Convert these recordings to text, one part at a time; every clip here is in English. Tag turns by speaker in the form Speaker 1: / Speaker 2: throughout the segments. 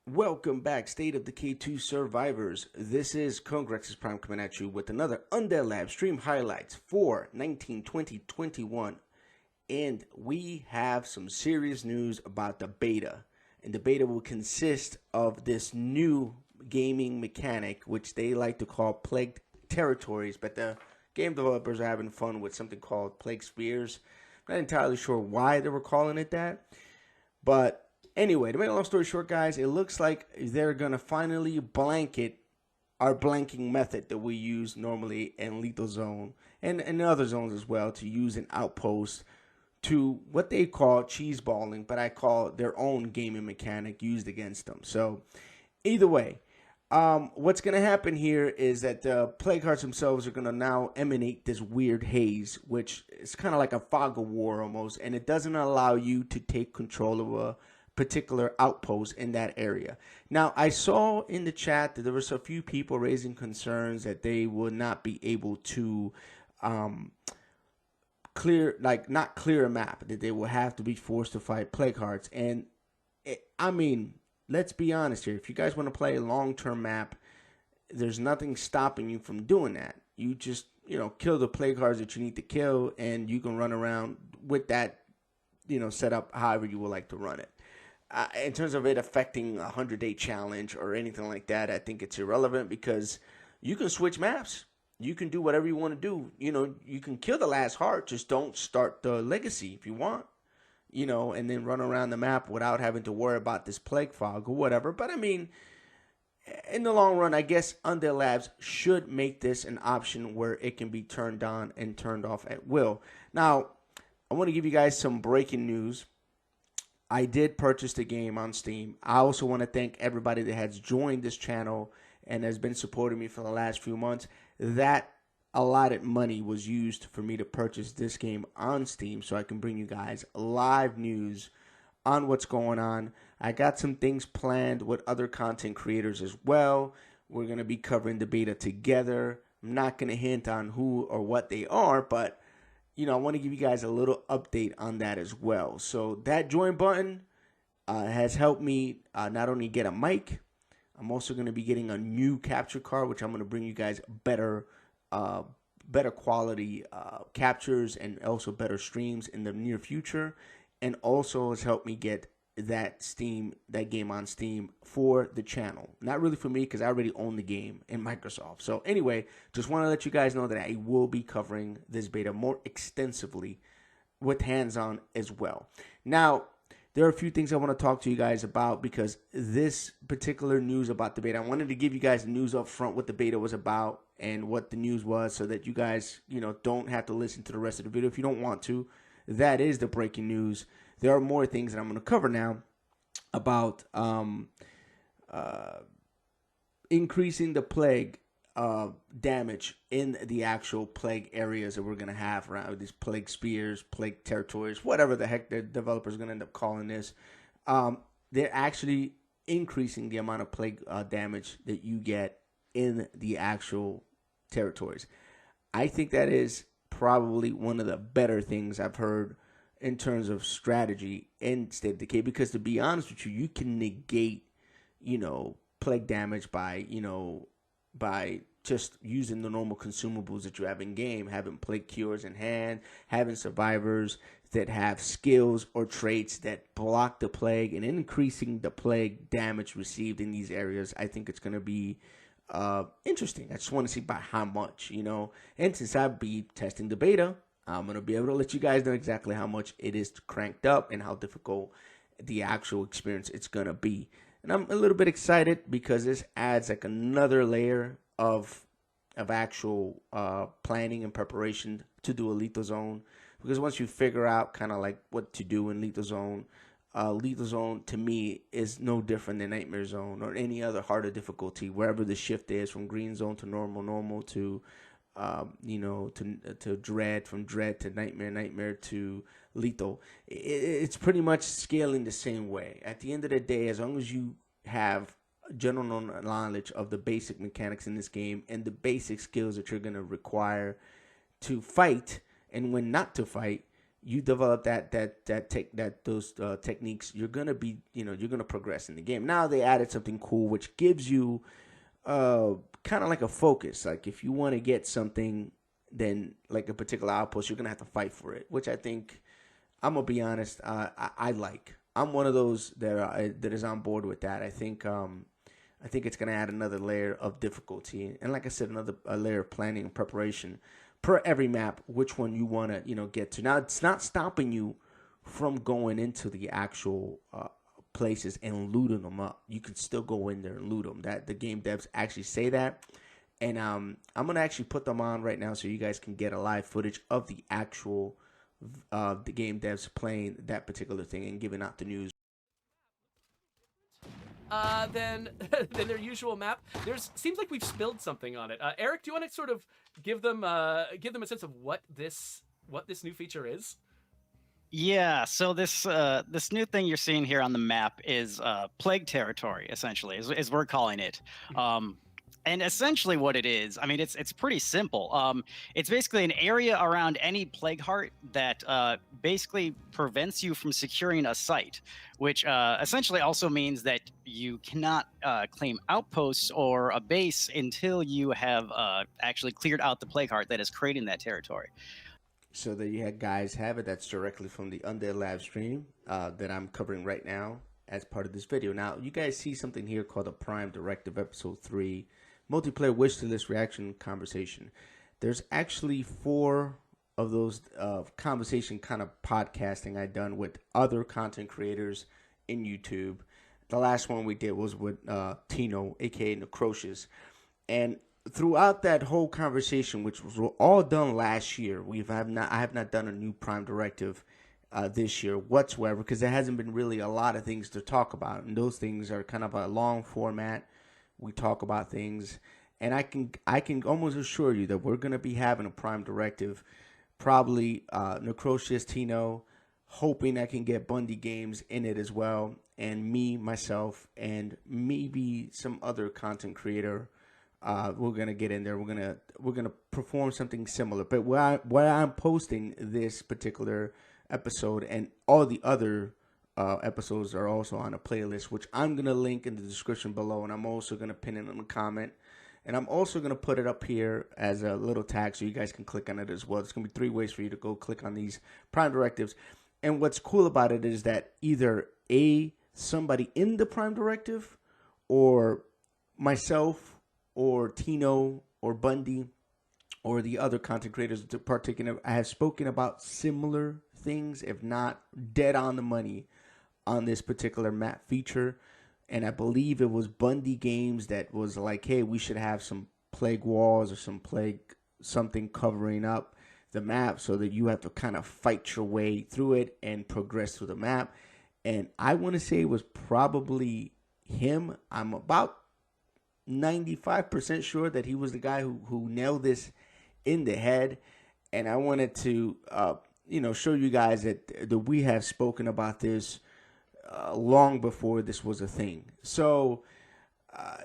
Speaker 1: Welcome back, State of Decay 2 survivors. This is Congrex's Prime coming at you with another Undead Lab stream highlights for 19/20/21. And we have some serious news about the beta. And the beta will consist of this new gaming mechanic, which they like to call Plague Territories. But the game developers are having fun with something called Plague Spheres. I'm not entirely sure why they were calling it that. But anyway, to make a long story short, guys, it looks like they're going to finally blanket our blanking method that we use normally in Lethal Zone and in other zones as well to use an outpost to what they call cheese balling, but I call their own gaming mechanic used against them. So either way, what's going to happen here is that the plague hearts themselves are going to now emanate this weird haze, which is kind of like a fog of war almost, and it doesn't allow you to take control of a particular outpost in that area. Now, I saw in the chat that there was a few people raising concerns that they would not be able to not clear a map, that they will have to be forced to fight plague hearts. And I mean, let's be honest here. If you guys want to play a long-term map, there's nothing stopping you from doing that. You just, kill the plague hearts that you need to kill, and you can run around with that, set up however you would like to run it. In terms of it affecting a 100-day challenge or anything like that, I think it's irrelevant because you can switch maps. You can do whatever you want to do. You can kill the last heart. Just don't start the legacy if you want, and then run around the map without having to worry about this plague fog or whatever. But I mean, in the long run, I guess Undead Labs should make this an option where it can be turned on and turned off at will. Now, I want to give you guys some breaking news. I did purchase the game on Steam. I also want to thank everybody that has joined this channel and has been supporting me for the last few months. That allotted money was used for me to purchase this game on Steam so I can bring you guys live news on what's going on. I got some things planned with other content creators as well. We're going to be covering the beta together. I'm not going to hint on who or what they are, but I want to give you guys a little update on that as well. So that join button has helped me not only get a mic, I'm also going to be getting a new capture card, which I'm going to bring you guys better quality captures and also better streams in the near future. And also has helped me get that game on Steam for the channel. Not really for me because I already own the game in Microsoft. So anyway, just want to let you guys know that I will be covering this beta more extensively with hands-on as well. Now, there are a few things I want to talk to you guys about because this particular news about the beta, I wanted to give you guys the news up front, what the beta was about and what the news was so that you guys, don't have to listen to the rest of the video if you don't want to. That is the breaking news. There are more things that I'm going to cover now about increasing the plague damage in the actual plague areas that we're going to have around these plague spheres, plague territories, whatever the heck the developers are going to end up calling this. They're actually increasing the amount of plague damage that you get in the actual territories. I think that is probably one of the better things I've heard in terms of strategy in State of Decay, because to be honest with you, you can negate, plague damage by just using the normal consumables that you have in game, having plague cures in hand, having survivors that have skills or traits that block the plague and increasing the plague damage received in these areas. I think it's going to be interesting. I just want to see by how much, and since I'll be testing the beta, I'm going to be able to let you guys know exactly how much it is cranked up and how difficult the actual experience it's going to be. And I'm a little bit excited because this adds like another layer of actual planning and preparation to do a Lethal Zone. Because once you figure out kind of like what to do in Lethal Zone to me is no different than Nightmare Zone or any other harder difficulty, wherever the shift is from Green Zone to normal to to Dread, from Dread to Nightmare to Lethal. It's pretty much scaling the same way. At the end of the day, as long as you have general knowledge of the basic mechanics in this game and the basic skills that you're going to require to fight and when not to fight, you develop those techniques. You're gonna be, you're gonna progress in the game. Now they added something cool, which gives you kind of like a focus. Like if you want to get something, then like a particular outpost, you're gonna have to fight for it. Which I think, I'm gonna be honest, I like. I'm one of those that is on board with that. I think it's gonna add another layer of difficulty, and like I said, a layer of planning and preparation per every map, which one you want to get to. Now it's not stopping you from going into the actual places and looting them up. You can still go in there and loot them. That the game devs actually say that, and I'm gonna actually put them on right now so you guys can get a live footage of the actual the game devs playing that particular thing and giving out the news.
Speaker 2: Than their usual map. Seems like we've spilled something on it. Eric, do you want to sort of give them a sense of what this new feature is?
Speaker 3: Yeah, so this new thing you're seeing here on the map is plague territory, essentially, is we're calling it. And essentially what it is, I mean, it's pretty simple. It's basically an area around any plague heart that basically prevents you from securing a site, which essentially also means that you cannot claim outposts or a base until you have actually cleared out the plague heart that is creating that territory.
Speaker 1: So there you guys have it. That's directly from the Undead live stream that I'm covering right now as part of this video. Now, you guys see something here called the Prime Directive Episode 3 Multiplayer Wish List Reaction Conversation. There's actually 4 of those conversation kind of podcasting I've done with other content creators in YouTube. The last one we did was with Tino, a.k.a. Necrocious. And throughout that whole conversation, which was all done last year, I have not done a new Prime Directive this year whatsoever, because there hasn't been really a lot of things to talk about, and those things are kind of a long format. We talk about things, and I can almost assure you that we're going to be having a Prime Directive, probably Necrocious, Tino, hoping I can get Bundy Games in it as well, and myself, and maybe some other content creator. We're gonna get in there. We're gonna perform something similar. But where I'm posting this particular episode and all the other episodes are also on a playlist, which I'm gonna link in the description below, and I'm also gonna pin it in the comment, and I'm also gonna put it up here as a little tag so you guys can click on it as well. There's gonna be 3 ways for you to go click on these Prime Directives, and what's cool about it is that either somebody in the Prime Directive, or myself, or Tino, or Bundy, or the other content creators to partake in it, I have spoken about similar things, if not dead on the money, on this particular map feature. And I believe it was Bundy Games that was like, hey, we should have some plague walls or something covering up the map so that you have to kind of fight your way through it and progress through the map. And I want to say it was probably him. I'm about 95% sure that he was the guy who nailed this in the head. And I wanted to show you guys that we have spoken about this long before this was a thing. So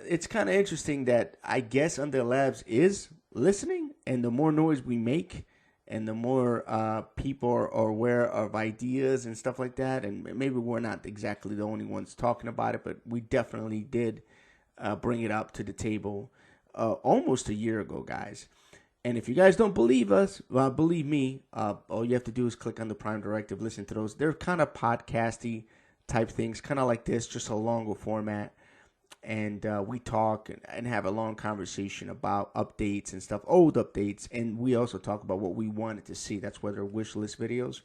Speaker 1: it's kind of interesting that I guess Undead Labs is listening, and the more noise we make and the more people are aware of ideas and stuff like that, and maybe we're not exactly the only ones talking about it, but we definitely did bring it up to the table almost a year ago, guys. And if you guys don't believe us, believe me, all you have to do is click on the Prime Directive, listen to those. They're kind of podcasty type things, kind of like this, just a longer format. And we talk and have a long conversation about updates and stuff, old updates. And we also talk about what we wanted to see. That's why they're wish list videos.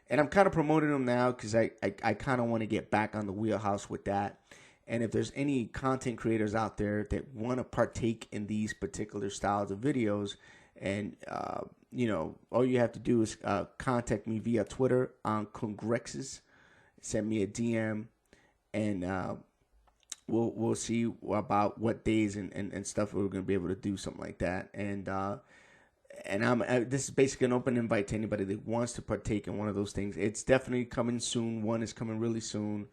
Speaker 1: And I'm kind of promoting them now because I kind of want to get back on the wheelhouse with that. And if there's any content creators out there that want to partake in these particular styles of videos, and all you have to do is contact me via Twitter on Congrexes, send me a DM, and we'll see about what days and stuff we're going to be able to do something like that. And this is basically an open invite to anybody that wants to partake in one of those things. It's definitely coming soon. One is coming really soon,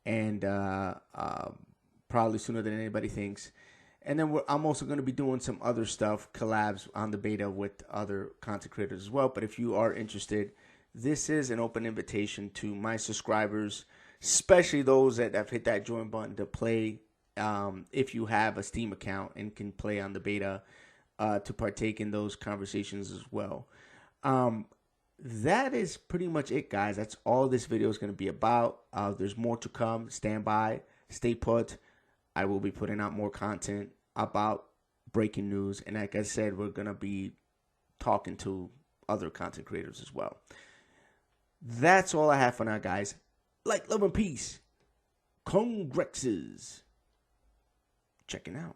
Speaker 1: and probably sooner than anybody thinks. And then I'm also going to be doing some other stuff, collabs on the beta with other content creators as well. But if you are interested, this is an open invitation to my subscribers, especially those that have hit that join button to play. If you have a Steam account and can play on the beta, to partake in those conversations as well. That is pretty much it, guys. That's all this video is going to be about. There's more to come. Stand by. Stay put. I will be putting out more content about breaking news. And like I said, we're going to be talking to other content creators as well. That's all I have for now, guys. Like, love, and peace. Congrexes. Checking out.